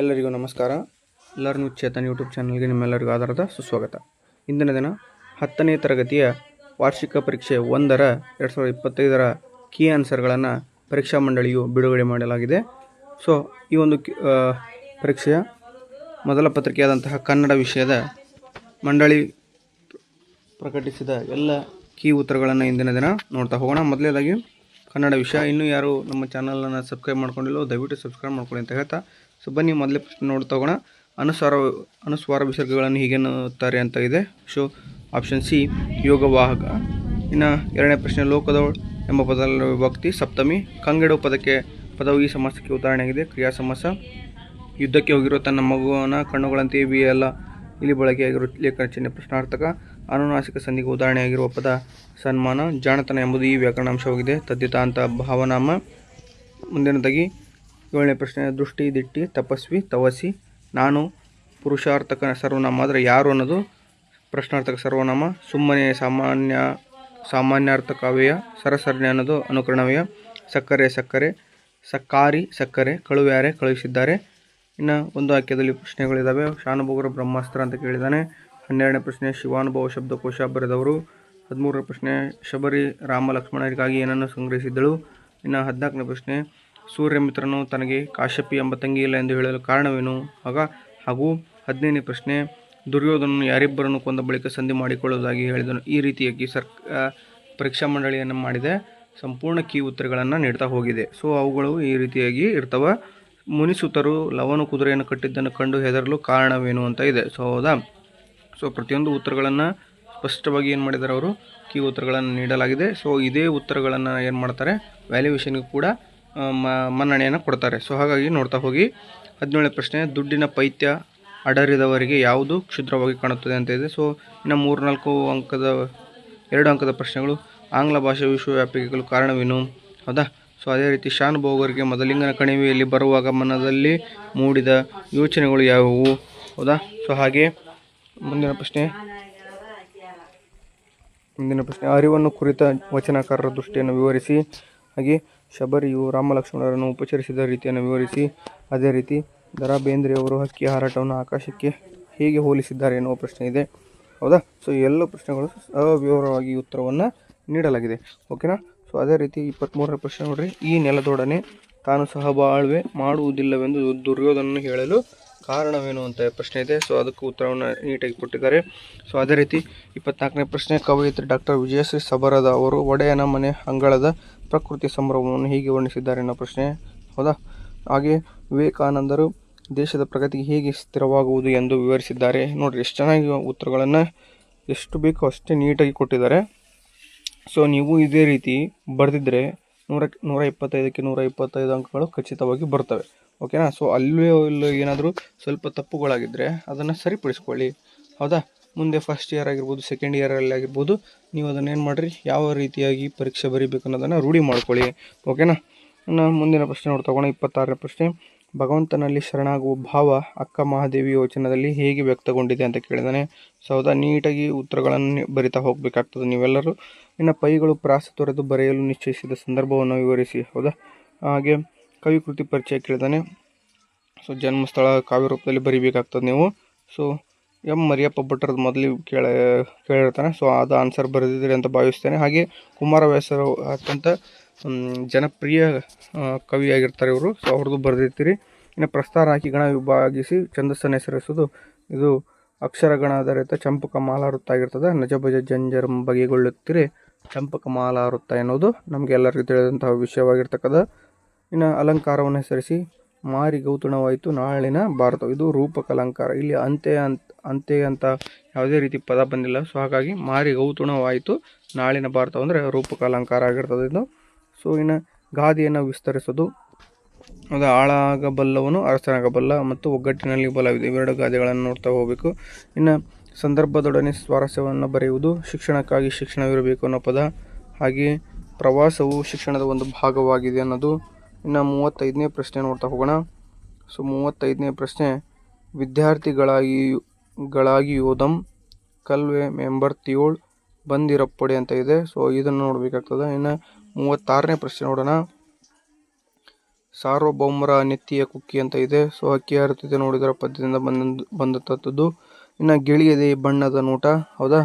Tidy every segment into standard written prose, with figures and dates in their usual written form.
ಎಲ್ಲರಿಗೂ ನಮಸ್ಕಾರ. Learn with Chetan YouTube ಚಾನಲ್ಗೆ ನಿಮ್ಮೆಲ್ಲರಿಗೂ ಆಧಾರದ ಸುಸ್ವಾಗತ. ಇಂದಿನ ದಿನ 10ನೇ ತರಗತಿಯ ವಾರ್ಷಿಕ ಪರೀಕ್ಷೆ 1ರ 2025ರ ಕೀ ಆನ್ಸರ್ಗಳನ್ನು ಪರೀಕ್ಷಾ ಮಂಡಳಿಯು ಬಿಡುಗಡೆ ಮಾಡಲಾಗಿದೆ. ಸೊ ಈ ಒಂದು ಪರೀಕ್ಷೆಯ ಮೊದಲ ಪತ್ರಿಕೆಯಾದಂತಹ ಕನ್ನಡ ವಿಷಯದ ಮಂಡಳಿ ಪ್ರಕಟಿಸಿದ ಎಲ್ಲ ಕೀ ಉತ್ತರಗಳನ್ನು ಇಂದಿನ ದಿನ ನೋಡ್ತಾ ಹೋಗೋಣ. ಮೊದಲನೇದಾಗಿ ಕನ್ನಡ ವಿಷಯ. ಇನ್ನೂ ಯಾರು ನಮ್ಮ ಚಾನಲನ್ನು ಸಬ್ಸ್ಕ್ರೈಬ್ ಮಾಡ್ಕೊಂಡಿಲ್ಲೋ ದಯವಿಟ್ಟು ಸಬ್ಸ್ಕ್ರೈಬ್ ಮಾಡ್ಕೊಳ್ಳಿ ಅಂತ ಹೇಳ್ತಾ, ಸೊ ಬನ್ನಿ ಮೊದಲೇ ಪ್ರಶ್ನೆ ನೋಡ್ತಾ ಹೋಗೋಣ. ಅನುಸ್ವಾರ ವಿಸರ್ಗಗಳನ್ನು ಹೀಗೆ ಅನ್ನುತ್ತಾರೆ ಅಂತ ಇದೆ. ಸೊ ಆಪ್ಷನ್ ಸಿ ಯೋಗವಾಹಕ. ಇನ್ನು ಎರಡನೇ ಪ್ರಶ್ನೆ ಲೋಕದೋಳ್ ಎಂಬ ಪದದ ವಿಭಕ್ತಿ ಸಪ್ತಮಿ. ಕಂಗೆಡು ಪದವು ಈ ಸಮಾಸಕ್ಕೆ ಉದಾಹರಣೆಯಾಗಿದೆ. ಕ್ರಿಯಾ ಸಮಾಸ. ಯುದ್ಧಕ್ಕೆ ಹೋಗಿರೋ ತನ್ನ ಮಗುವನ ಕಣ್ಣುಗಳಂತೆಯೇ ಬಿಯಲ್ಲ ಇಲ್ಲಿ ಬಳಕೆಯಾಗಿರುವ ಲೇಖನ ಚಿಹ್ನೆ ಪ್ರಶ್ನಾರ್ಥಕ. ಅನುನಾಸಿಕ ಸಂಧಿಗೆ ಉದಾಹರಣೆಯಾಗಿರುವ ಪದ ಸನ್ಮಾನ. ಜಾಣತನ ಎಂಬುದು ಈ ವ್ಯಾಕರಣಾಂಶವಾಗಿದೆ. ತದ್ದಿತ ಅಂತ ಭಾವನಾಮ. ಮುಂದಿನದಾಗಿ 7ನೇ ಪ್ರಶ್ನೆ ದೃಷ್ಟಿ, ದಿಟ್ಟಿ, ತಪಸ್ವಿ, ತವಸಿ. ನಾನು ಪುರುಷಾರ್ಥಕ ಸರ್ವನಾಮ ಆದರೆ ಯಾರು ಅನ್ನೋದು ಪ್ರಶ್ನಾರ್ಥಕ ಸರ್ವನಾಮ. ಸುಮ್ಮನೆ ಸಾಮಾನ್ಯಾರ್ಥಕ ಅವ್ಯಯ. ಸರಸರಣೆ ಅನ್ನೋದು ಅನುಕರಣವ್ಯಯ. ಸಕ್ಕರೆ, ಸಕ್ಕಾರಿ, ಸಕ್ಕರೆ. ಕಳುವ್ಯಾರೆ, ಕಳುಹಿಸಿದ್ದಾರೆ. ಇನ್ನು ಒಂದು ವಾಕ್ಯದಲ್ಲಿ ಪ್ರಶ್ನೆಗಳಿದ್ದಾವೆ. ಶಾನುಭೋಗರು ಬ್ರಹ್ಮಾಸ್ತ್ರ ಅಂತ ಕೇಳಿದ್ದಾನೆ. 12ನೇ ಪ್ರಶ್ನೆ ಶಿವಾನುಭವ ಶಬ್ದಕೋಶ ಬರೆದವರು. 13ನೇ ಪ್ರಶ್ನೆ ಶಬರಿ ರಾಮ ಲಕ್ಷ್ಮಣರಿಗಾಗಿ ಏನನ್ನು ಸಂಗ್ರಹಿಸಿದ್ದಳು. ಇನ್ನು 14ನೇ ಪ್ರಶ್ನೆ ಸೂರ್ಯಮಿತ್ರನು ತನಗೆ ಕಾಶ್ಯಪಿ ಎಂಬ ತಂಗಿ ಇಲ್ಲ ಎಂದು ಹೇಳಲು ಕಾರಣವೇನು. ಹಾಗೂ 15ನೇ ಪ್ರಶ್ನೆ ದುರ್ಯೋಧನನು ಯಾರಿಬ್ಬರನ್ನು ಕೊಂದ ಬಳಿಕ ಸಂಧಿ ಮಾಡಿಕೊಳ್ಳುವುದಾಗಿ ಹೇಳಿದನು. ಈ ರೀತಿಯಾಗಿ ಪರೀಕ್ಷಾ ಮಂಡಳಿಯನ್ನು ಮಾಡಿದೆ ಸಂಪೂರ್ಣ ಕೀ ಉತ್ತರಗಳನ್ನು ನೀಡ್ತಾ ಹೋಗಿದೆ. ಸೊ ಅವುಗಳು ಈ ರೀತಿಯಾಗಿ ಇರ್ತವೆ. ಮುನಿಸುತರು ಲವನು ಕುದುರೆಯನ್ನು ಕಟ್ಟಿದ್ದನ್ನು ಕಂಡು ಹೆದರಲು ಕಾರಣವೇನು ಅಂತ ಇದೆ. ಸೊ ಹೌದಾ. ಸೊ ಪ್ರತಿಯೊಂದು ಉತ್ತರಗಳನ್ನು ಸ್ಪಷ್ಟವಾಗಿ ಏನು ಮಾಡಿದ್ದಾರೆ ಅವರು ಕೀ ಉತ್ತರಗಳನ್ನು ನೀಡಲಾಗಿದೆ. ಸೊ ಇದೇ ಉತ್ತರಗಳನ್ನು ಏನು ಮಾಡ್ತಾರೆ ವ್ಯಾಲ್ಯೂಯೇಷನ್ಗೂ ಕೂಡ ಮನ್ನಣೆಯನ್ನು ಕೊಡ್ತಾರೆ. ಸೊ ಹಾಗಾಗಿ ನೋಡ್ತಾ ಹೋಗಿ. 17ನೇ ಪ್ರಶ್ನೆ ದುಡ್ಡಿನ ಪೈತ್ಯ ಅಡರಿದವರಿಗೆ ಯಾವುದು ಕ್ಷುದ್ರವಾಗಿ ಕಾಣುತ್ತದೆ ಅಂತ ಇದೆ. ಸೊ ಇನ್ನು 2 ಅಂಕದ ಪ್ರಶ್ನೆಗಳು. ಆಂಗ್ಲ ಭಾಷೆ ವಿಶ್ವವ್ಯಾಪಿಗಳು ಕಾರಣವೇನು. ಹೌದಾ. ಸೊ ಅದೇ ರೀತಿ ಶಾನುಭೋಗರಿಗೆ ಮೊದಲಿಂಗನ ಕಣಿವೆಯಲ್ಲಿ ಬರುವಾಗ ಮನದಲ್ಲಿ ಮೂಡಿದ ಯೋಚನೆಗಳು ಯಾವುವು. ಹೌದಾ. ಸೊ ಹಾಗೆ ಮುಂದಿನ ಪ್ರಶ್ನೆ ಅರಿವನ್ನು ಕುರಿತ ವಚನಕಾರರ ದೃಷ್ಟಿಯನ್ನು ವಿವರಿಸಿ. ಹಾಗೆ ಶಬರಿಯು ರಾಮಲಕ್ಷ್ಮಣರನ್ನು ಉಪಚರಿಸಿದ ರೀತಿಯನ್ನು ವಿವರಿಸಿ. ಅದೇ ರೀತಿ ದ ರಾ ಬೇಂದ್ರೆಯವರು ಹಕ್ಕಿಯ ಹಾರಾಟವನ್ನು ಆಕಾಶಕ್ಕೆ ಹೇಗೆ ಹೋಲಿಸಿದ್ದಾರೆ ಎನ್ನುವ ಪ್ರಶ್ನೆ ಇದೆ. ಹೌದಾ. ಸೊ ಎಲ್ಲ ಪ್ರಶ್ನೆಗಳು ಅವಿವರವಾಗಿ ಉತ್ತರವನ್ನು ನೀಡಲಾಗಿದೆ. ಓಕೆನಾ. ಸೊ ಅದೇ ರೀತಿ 23ನೇ ಪ್ರಶ್ನೆ ನೋಡ್ರಿ. ಈ ನೆಲದೊಡನೆ ತಾನು ಸಹಬಾಳ್ವೆ ಮಾಡುವುದಿಲ್ಲವೆಂದು ದುರ್ಯೋಧನನು ಹೇಳಲು ಕಾರಣವೇನು ಅಂತ ಪ್ರಶ್ನೆ ಇದೆ. ಸೊ ಅದಕ್ಕೆ ಉತ್ತರವನ್ನು ನೀಟಾಗಿ ಕೊಟ್ಟಿದ್ದಾರೆ. ಸೊ ಅದೇ ರೀತಿ 24ನೇ ಪ್ರಶ್ನೆ ಕವಯಿತ್ರಿ ಡಾಕ್ಟರ್ ವಿಜಯಶ್ರೀ ಸಬರದ ಅವರು ಒಡೆಯನ ಮನೆ ಅಂಗಳದ ಪ್ರಕೃತಿ ಸಂಭ್ರಮವನ್ನು ಹೀಗೆ ವರ್ಣಿಸಿದ್ದಾರೆ ಅನ್ನೋ ಪ್ರಶ್ನೆ. ಹೌದಾ. ಹಾಗೆ ವಿವೇಕಾನಂದರು ದೇಶದ ಪ್ರಗತಿಗೆ ಹೇಗೆ ಸ್ಥಿರವಾಗುವುದು ಎಂದು ವಿವರಿಸಿದ್ದಾರೆ. ನೋಡಿರಿ ಎಷ್ಟು ಚೆನ್ನಾಗಿ ಉತ್ತರಗಳನ್ನು ಎಷ್ಟು ಬೇಕೋ ಅಷ್ಟೇ ನೀಟಾಗಿ ಕೊಟ್ಟಿದ್ದಾರೆ. ಸೊ ನೀವು ಇದೇ ರೀತಿ ಬರೆದಿದ್ದರೆ 125ಕ್ಕೆ 125 ಅಂಕಗಳು ಖಚಿತವಾಗಿ ಬರ್ತವೆ. ಓಕೆನಾ. ಸೊ ಅಲ್ಲೇ ಏನಾದರೂ ಸ್ವಲ್ಪ ತಪ್ಪುಗಳಾಗಿದ್ದರೆ ಅದನ್ನು ಸರಿಪಡಿಸ್ಕೊಳ್ಳಿ. ಹೌದಾ. ಮುಂದೆ ಫಸ್ಟ್ ಇಯರ್ ಆಗಿರ್ಬೋದು, ಸೆಕೆಂಡ್ ಇಯರಲ್ಲಿ ಆಗಿರ್ಬೋದು, ನೀವು ಅದನ್ನು ಏನು ಮಾಡಿರಿ ಯಾವ ರೀತಿಯಾಗಿ ಪರೀಕ್ಷೆ ಬರೀಬೇಕು ಅನ್ನೋದನ್ನು ರೂಢಿ ಮಾಡ್ಕೊಳ್ಳಿ. ಓಕೆನಾ. ಇನ್ನು ಮುಂದಿನ ಪ್ರಶ್ನೆ ನೋಡ್ತಗೋಣ. 26ನೇ ಪ್ರಶ್ನೆ ಭಗವಂತನಲ್ಲಿ ಶರಣಾಗುವ ಭಾವ ಅಕ್ಕ ಮಹಾದೇವಿ ವಚನದಲ್ಲಿ ಹೇಗೆ ವ್ಯಕ್ತಗೊಂಡಿದೆ ಅಂತ ಕೇಳಿದಾನೆ. ಸೊ ಹೌದಾ. ನೀಟಾಗಿ ಉತ್ತರಗಳನ್ನು ಬರಿತಾ ಹೋಗಬೇಕಾಗ್ತದೆ ನೀವೆಲ್ಲರೂ. ಇನ್ನು ಪೈಗಳು ಪ್ರಾಸ ತೊರೆದು ಬರೆಯಲು ನಿಶ್ಚಯಿಸಿದ ಸಂದರ್ಭವನ್ನು ವಿವರಿಸಿ. ಹೌದಾ. ಹಾಗೆ ಕವಿ ಕೃತಿ ಪರಿಚಯ ಕೇಳಿದಾನೆ. ಸೊ ಜನ್ಮಸ್ಥಳ ಕಾವ್ಯ ರೂಪದಲ್ಲಿ ಬರಿಬೇಕಾಗ್ತದೆ ನೀವು. ಸೊ ಎಂ ಮರಿಯಪ್ಪ ಭಟ್ಟರದ್ದು ಮೊದಲು ಕೇಳಿರ್ತಾನೆ. ಸೊ ಅದು ಆನ್ಸರ್ ಬರೆದಿದ್ದೀರಿ ಅಂತ ಭಾವಿಸ್ತೇನೆ. ಹಾಗೆ ಕುಮಾರವ್ಯಾಸರು ಅತ್ಯಂತ ಜನಪ್ರಿಯ ಕವಿಯಾಗಿರ್ತಾರೆ ಇವರು. ಸೊ ಅವ್ರದ್ದು ಬರೆದಿರ್ತೀರಿ. ಇನ್ನು ಪ್ರಸ್ತಾರ ಹಾಕಿ ಗಣ ವಿಭಾಗಿಸಿ ಛಂದಸ್ಸನ್ನು ಹೆಸರಿಸೋದು. ಇದು ಅಕ್ಷರಗಣ ಆಧಾರಿತ ಚಂಪಕ ಮಾಲಾವೃತ್ತ ಆಗಿರ್ತದೆ. ನಜಭಜ ಜಂಜರ್ ಬಗೆಗೊಳ್ಳುತ್ತೀರಿ ಚಂಪಕ ಮಾಲಾವೃತ್ತ ಎನ್ನುವುದು ನಮಗೆ ಎಲ್ಲರಿಗೂ ತಿಳಿದಂತಹ ವಿಷಯವಾಗಿರ್ತಕ್ಕಂಥ. ಇನ್ನು ಅಲಂಕಾರವನ್ನು ಹೆಸರಿಸಿ. ಮಾರಿ ಗೌತುಣವಾಯಿತು ನಾಳಿನ ಭಾರತ. ಇದು ರೂಪಕ ಅಲಂಕಾರ. ಇಲ್ಲಿ ಅಂತೆ ಅಂತ ಯಾವುದೇ ರೀತಿ ಪದ ಬಂದಿಲ್ಲ. ಸೊ ಹಾಗಾಗಿ ಮಾರಿ ಗೌತುಣವಾಯಿತು ನಾಳಿನ ಭಾರತ ಅಂದರೆ ರೂಪಕ ಅಲಂಕಾರ ಆಗಿರ್ತದೆ ಇದು. ಸೊ ಇನ್ನು ಗಾದೆಯನ್ನು ವಿಸ್ತರಿಸೋದು. ಅದು ಆಳಾಗಬಲ್ಲವನು ಅರಸನಾಗಬಲ್ಲ ಮತ್ತು ಒಗ್ಗಟ್ಟಿನಲ್ಲಿ ಬಲವಿದೆ. ಇವೆರಡು ಗಾದೆಗಳನ್ನು ನೋಡ್ತಾ ಹೋಗಬೇಕು. ಇನ್ನು ಸಂದರ್ಭದೊಡನೆ ಸ್ವಾರಸ್ಯವನ್ನು ಬರೆಯುವುದು. ಶಿಕ್ಷಣಕ್ಕಾಗಿ ಶಿಕ್ಷಣವಿರಬೇಕು ಅನ್ನೋ ಪದ. ಹಾಗೆ ಪ್ರವಾಸವು ಶಿಕ್ಷಣದ ಒಂದು ಭಾಗವಾಗಿದೆ ಅನ್ನೋದು. ಇನ್ನು 35ನೇ ಪ್ರಶ್ನೆ ನೋಡ್ತಾ ಹೋಗೋಣ. ಸೊ 35ನೇ ಪ್ರಶ್ನೆ ವಿದ್ಯಾರ್ಥಿಗಳಾಗಿ ಯೋಧಂ ಕಲ್ವೆ ಮೆಂಬರ್ತಿಯೋಳ್ ಬಂದಿರಪ್ಪೊಡೆ ಅಂತ ಇದೆ. ಸೊ ಇದನ್ನು ನೋಡಬೇಕಾಗ್ತದೆ. ಇನ್ನು 36ನೇ ಪ್ರಶ್ನೆ ನೋಡೋಣ. ಸಾರ್ವಭೌಮರ ನೆತ್ತಿಯ ಕುಕ್ಕಿ ಅಂತ ಇದೆ. ಸೊ ಹಕ್ಕಿ ಹಾರುತ್ತಿದೆ ನೋಡಿದರ ಪದ್ಯದಿಂದ ಬಂದಂಥದ್ದು. ಇನ್ನು ಗಿಳಿಯದೆ ಬಣ್ಣದ ನೋಟ, ಹೌದಾ,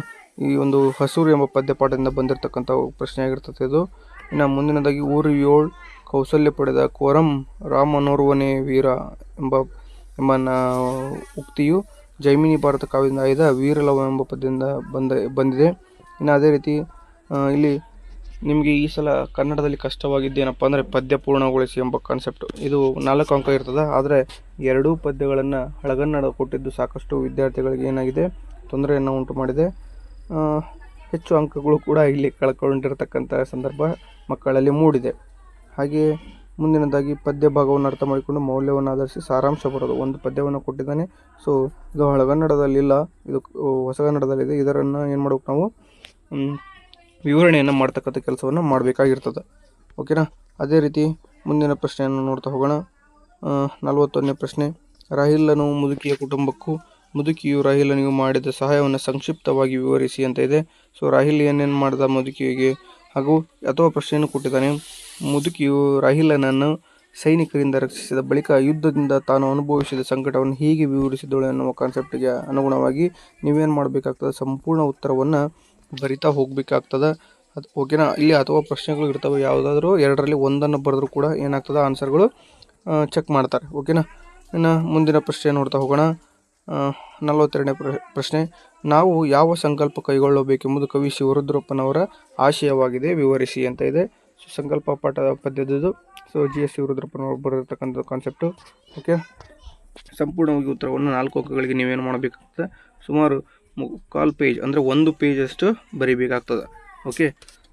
ಈ ಒಂದು ಹಸೂರು ಎಂಬ ಪದ್ಯಪಾಠದಿಂದ ಬಂದಿರತಕ್ಕಂಥ ಪ್ರಶ್ನೆ ಆಗಿರ್ತದೆ ಇದು. ಇನ್ನು ಮುಂದಿನದಾಗಿ ಊರು 7 ಕೌಸಲ್ಯ ಪಡೆದ ಕೋರಂ ರಾಮನೋರ್ವನೇ ವೀರ ಎಂಬ ಉಕ್ತಿಯು ಜೈಮಿನಿ ಭಾರತ ಕಾವ್ಯದಿಂದ ಆಯ್ದ ವೀರಲವ ಎಂಬ ಪದ್ಯದಿಂದ ಬಂದಿದೆ. ಇನ್ನು ಅದೇ ರೀತಿ ಇಲ್ಲಿ ನಿಮಗೆ ಈ ಸಲ ಕನ್ನಡದಲ್ಲಿ ಕಷ್ಟವಾಗಿದ್ದೇನಪ್ಪ ಅಂದರೆ ಪದ್ಯ ಪೂರ್ಣಗೊಳಿಸಿ ಎಂಬ ಕಾನ್ಸೆಪ್ಟ್. ಇದು 4 ಅಂಕ ಇರ್ತದೆ. ಆದರೆ 2 ಪದ್ಯಗಳನ್ನು ಹಳಗನ್ನಡ ಕೊಟ್ಟಿದ್ದು ಸಾಕಷ್ಟು ವಿದ್ಯಾರ್ಥಿಗಳಿಗೆ ಏನಾಗಿದೆ, ತೊಂದರೆಯನ್ನು ಉಂಟು ಮಾಡಿದೆ. ಹೆಚ್ಚು ಅಂಕಗಳು ಕೂಡ ಇಲ್ಲಿ ಕಳ್ಕೊಂಡಿರತಕ್ಕಂಥ ಸಂದರ್ಭ ಮಕ್ಕಳಲ್ಲಿ ಮೂಡಿದೆ. ಹಾಗೆಯೇ ಮುಂದಿನದಾಗಿ ಪದ್ಯ ಭಾಗವನ್ನು ಅರ್ಥ ಮಾಡಿಕೊಂಡು ಮೌಲ್ಯವನ್ನು ಆಧರಿಸಿ ಸಾರಾಂಶ ಬರೋದು. ಒಂದು ಪದ್ಯವನ್ನು ಕೊಟ್ಟಿದ್ದಾನೆ. ಸೊ ಇದು ಹಳಗನ್ನಡದಲ್ಲಿಲ್ಲ, ಇದು ಹೊಸಗನ್ನಡದಲ್ಲಿದೆ. ಇದನ್ನು ಏನು ಮಾಡ್ಬೇಕು ನಾವು ವಿವರಣೆಯನ್ನು ಮಾಡ್ತಕ್ಕಂಥ ಕೆಲಸವನ್ನು ಮಾಡಬೇಕಾಗಿರ್ತದೆ. ಓಕೆನಾ. ಅದೇ ರೀತಿ ಮುಂದಿನ ಪ್ರಶ್ನೆಯನ್ನು ನೋಡ್ತಾ ಹೋಗೋಣ. 41ನೇ ಪ್ರಶ್ನೆ. ರಾಹಿಲನು ಮುದುಕಿಯ ಕುಟುಂಬಕ್ಕೂ ಮುದುಕಿಯು ರಾಹಿಲನಿಗೂ ಮಾಡಿದ ಸಹಾಯವನ್ನು ಸಂಕ್ಷಿಪ್ತವಾಗಿ ವಿವರಿಸಿ ಅಂತ ಇದೆ. ಸೊ ರಾಹಿಲ್ ಏನೇನು ಮಾಡಿದ ಮುದುಕಿಗೆ ಹಾಗೂ ಅಥವಾ ಪ್ರಶ್ನೆಯನ್ನು ಕೊಟ್ಟಿದ್ದಾನೆ. ಮುದುಕಿಯು ರಾಹಿಲನನ್ನು ಸೈನಿಕರಿಂದ ರಕ್ಷಿಸಿದ ಬಳಿಕ ಯುದ್ಧದಿಂದ ತಾನು ಅನುಭವಿಸಿದ ಸಂಕಟವನ್ನು ಹೀಗೆ ವಿವರಿಸಿದಳು ಎನ್ನುವ ಕಾನ್ಸೆಪ್ಟಿಗೆ ಅನುಗುಣವಾಗಿ ನೀವೇನು ಮಾಡಬೇಕಾಗ್ತದೆ, ಸಂಪೂರ್ಣ ಉತ್ತರವನ್ನು ಬರಿತಾ ಹೋಗಬೇಕಾಗ್ತದೆ. ಓಕೆನಾ. ಇಲ್ಲಿ ಅಥವಾ ಪ್ರಶ್ನೆಗಳು ಇರ್ತವೆ, ಯಾವುದಾದ್ರೂ 2ರಲ್ಲಿ ಒಂದನ್ನು ಬರೆದ್ರೂ ಕೂಡ ಏನಾಗ್ತದೆ ಆನ್ಸರ್ಗಳು ಚೆಕ್ ಮಾಡ್ತಾರೆ. ಓಕೆನಾ. ಇನ್ನು ಮುಂದಿನ ಪ್ರಶ್ನೆ ನೋಡ್ತಾ ಹೋಗೋಣ. 42ನೇ ಪ್ರಶ್ನೆ. ನಾವು ಯಾವ ಸಂಕಲ್ಪ ಕೈಗೊಳ್ಳಬೇಕೆಂಬುದು ಕವಿ ಶಿವರುದ್ರಪ್ಪನವರ ಆಶಯವಾಗಿದೆ, ವಿವರಿಸಿ ಅಂತ ಇದೆ. ಸೊ ಸಂಕಲ್ಪ ಪಾಠದ ಪದ್ಯದ್ದು. ಸೊ GS ಶಿವರುದ್ರಪ್ಪನವರು ಬರೆದಿರ್ತಕ್ಕಂಥ ಕಾನ್ಸೆಪ್ಟು. ಓಕೆ. ಸಂಪೂರ್ಣವಾಗಿ ಉತ್ತರವನ್ನು 4 ಅಂಕಗಳಿಗೆ ನೀವೇನು ಮಾಡಬೇಕಾಗ್ತದೆ, ಸುಮಾರು 1/4 ಪೇಜ್ ಅಂದರೆ 1 ಪೇಜಷ್ಟು ಬರೀಬೇಕಾಗ್ತದೆ. ಓಕೆ.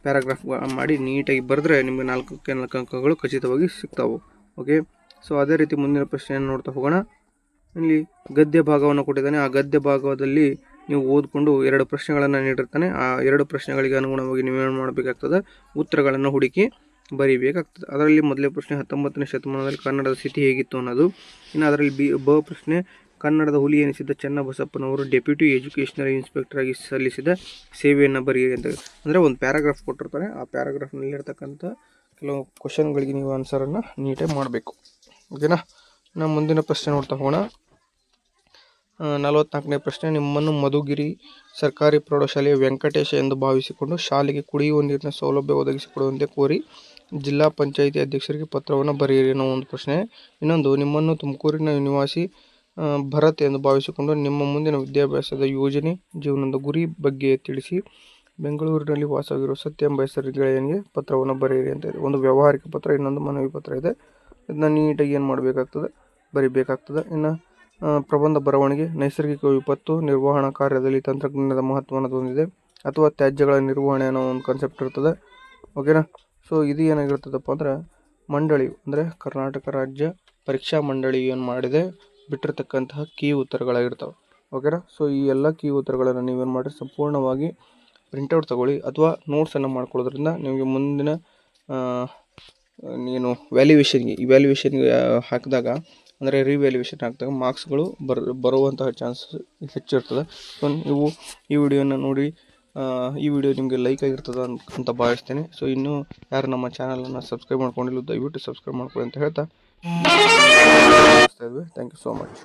ಪ್ಯಾರಾಗ್ರಾಫ್ ಮಾಡಿ ನೀಟಾಗಿ ಬರೆದ್ರೆ ನಿಮಗೆ 4 ಅಂಕಗಳು ಖಚಿತವಾಗಿ ಸಿಗ್ತಾವೆ. ಓಕೆ. ಸೊ ಅದೇ ರೀತಿ ಮುಂದಿನ ಪ್ರಶ್ನೆಯನ್ನು ನೋಡ್ತಾ ಹೋಗೋಣ. ಇಲ್ಲಿ ಗದ್ಯ ಭಾಗವನ್ನು ಕೊಟ್ಟಿದ್ದಾನೆ. ಆ ಗದ್ಯ ಭಾಗದಲ್ಲಿ ನೀವು ಓದ್ಕೊಂಡು 2 ಪ್ರಶ್ನೆಗಳನ್ನು ನೀಡಿರ್ತಾನೆ. ಆ 2 ಪ್ರಶ್ನೆಗಳಿಗೆ ಅನುಗುಣವಾಗಿ ನೀವೇನು ಮಾಡಬೇಕಾಗ್ತದೆ, ಉತ್ತರಗಳನ್ನು ಹುಡುಕಿ ಬರೀಬೇಕಾಗ್ತದೆ. ಅದರಲ್ಲಿ ಮೊದಲೇ ಪ್ರಶ್ನೆ 19ನೇ ಶತಮಾನದಲ್ಲಿ ಕನ್ನಡದ ಸ್ಥಿತಿ ಹೇಗಿತ್ತು ಅನ್ನೋದು. ಇನ್ನು ಅದರಲ್ಲಿ ಬ ಪ್ರಶ್ನೆ. ಕನ್ನಡದ ಹುಲಿ ಎನಿಸಿದ ಚನ್ನಬಸಪ್ಪನವರು ಡೆಪ್ಯೂಟಿ ಎಜುಕೇಷನಲ್ ಇನ್ಸ್ಪೆಕ್ಟರ್ ಆಗಿ ಸಲ್ಲಿಸಿದ ಸೇವೆಯನ್ನು ಬರೆಯಿರಿ ಅಂತ. ಅಂದರೆ ಒಂದು ಪ್ಯಾರಾಗ್ರಾಫ್ ಕೊಟ್ಟಿರ್ತಾರೆ. ಆ ಪ್ಯಾರಾಗ್ರಾಫ್ನಲ್ಲಿ ಇರ್ತಕ್ಕಂಥ ಕೆಲವು ಕ್ವಶನ್ಗಳಿಗೆ ನೀವು ಆನ್ಸರನ್ನು ನೀಟಾಗಿ ಮಾಡಬೇಕು. ಓಕೆನಾ. ನಾವು ಮುಂದಿನ ಪ್ರಶ್ನೆ ನೋಡ್ತಾ ಹೋಗೋಣ. 44ನೇ ಪ್ರಶ್ನೆ. ನಿಮ್ಮನ್ನು ಮಧುಗಿರಿ ಸರ್ಕಾರಿ ಪ್ರೌಢಶಾಲೆಯ ವೆಂಕಟೇಶ ಎಂದು ಭಾವಿಸಿಕೊಂಡು ಶಾಲೆಗೆ ಕುಡಿಯುವ ನೀರಿನ ಸೌಲಭ್ಯ ಒದಗಿಸಿಕೊಡುವಂತೆ ಕೋರಿ ಜಿಲ್ಲಾ ಪಂಚಾಯಿತಿ ಅಧ್ಯಕ್ಷರಿಗೆ ಪತ್ರವನ್ನು ಬರೆಯಿರಿ ಅನ್ನೋ ಒಂದು ಪ್ರಶ್ನೆ. ಇನ್ನೊಂದು, ನಿಮ್ಮನ್ನು ತುಮಕೂರಿನ ನಿವಾಸಿ ಭರತ್ ಎಂದು ಭಾವಿಸಿಕೊಂಡು ನಿಮ್ಮ ಮುಂದಿನ ವಿದ್ಯಾಭ್ಯಾಸದ ಯೋಜನೆ, ಜೀವನದ ಗುರಿ ಬಗ್ಗೆ ತಿಳಿಸಿ ಬೆಂಗಳೂರಿನಲ್ಲಿ ವಾಸವಾಗಿರುವ ಸತ್ಯ ಎಂಬ ಹೆಸರಿನ ಗೆಳೆಯನಿಗೆ ಪತ್ರವನ್ನು ಬರೆಯಿರಿ ಅಂತ ಇದೆ. ಒಂದು ವ್ಯಾವಹಾರಿಕ ಪತ್ರ, ಇನ್ನೊಂದು ಮನವಿ ಪತ್ರ ಇದೆ. ಇದನ್ನ ನೀಟಾಗಿ ಏನು ಮಾಡಬೇಕಾಗ್ತದೆ, ಬರೀಬೇಕಾಗ್ತದೆ. ಇನ್ನು ಪ್ರಬಂಧ ಬರವಣಿಗೆ. ನೈಸರ್ಗಿಕ ವಿಪತ್ತು ನಿರ್ವಹಣಾ ಕಾರ್ಯದಲ್ಲಿ ತಂತ್ರಜ್ಞಾನದ ಮಹತ್ವವನ್ನು ಹೊಂದಿದೆ ಅಥವಾ ತ್ಯಾಜ್ಯಗಳ ನಿರ್ವಹಣೆ ಅನ್ನೋ ಒಂದು ಕಾನ್ಸೆಪ್ಟ್ ಇರ್ತದೆ. ಓಕೆನಾ. ಸೊ ಇದು ಏನಾಗಿರ್ತದಪ್ಪ ಅಂದರೆ ಮಂಡಳಿ ಅಂದರೆ ಕರ್ನಾಟಕ ರಾಜ್ಯ ಪರೀಕ್ಷಾ ಮಂಡಳಿ ಏನು ಮಾಡಿದೆ ಬಿಟ್ಟಿರ್ತಕ್ಕಂತಹ ಕೀ ಉತ್ತರಗಳಾಗಿರ್ತವೆ. ಓಕೆನಾ. ಸೊ ಈ ಎಲ್ಲ ಕೀ ಉತ್ತರಗಳನ್ನು ನೀವೇನು ಮಾಡಿರಿ, ಸಂಪೂರ್ಣವಾಗಿ ಪ್ರಿಂಟೌಟ್ ತಗೊಳ್ಳಿ ಅಥವಾ ನೋಟ್ಸನ್ನು ಮಾಡ್ಕೊಳ್ಳೋದ್ರಿಂದ ನಿಮಗೆ ಮುಂದಿನ ನೀನು ವ್ಯಾಲ್ಯೂಯೇಷನ್ಗೆ ಹಾಕಿದಾಗ ಅಂದರೆ ರಿವ್ಯಾಲ್ಯೂಯೇಷನ್ ಹಾಕಿದಾಗ ಮಾರ್ಕ್ಸ್ಗಳು ಬರುವಂತಹ ಚಾನ್ಸಸ್ ಹೆಚ್ಚಿರ್ತದೆ. ಸೊ ನೀವು ಈ ವಿಡಿಯೋನ ನೋಡಿ ಈ ವಿಡಿಯೋ ನಿಮಗೆ ಲೈಕ್ ಆಗಿರ್ತದೆ ಅಂತ ಭಾವಿಸ್ತೇನೆ. ಸೊ ಇನ್ನೂ ಯಾರು ನಮ್ಮ ಚಾನಲನ್ನು ಸಬ್ಸ್ಕ್ರೈಬ್ ಮಾಡ್ಕೊಂಡಿಲ್ಲ ದಯವಿಟ್ಟು ಸಬ್ಸ್ಕ್ರೈಬ್ ಮಾಡ್ಕೊಳ್ಳಿ ಅಂತ ಹೇಳ್ತಾ ಥ್ಯಾಂಕ್ ಯು ಸೋ ಮಚ್.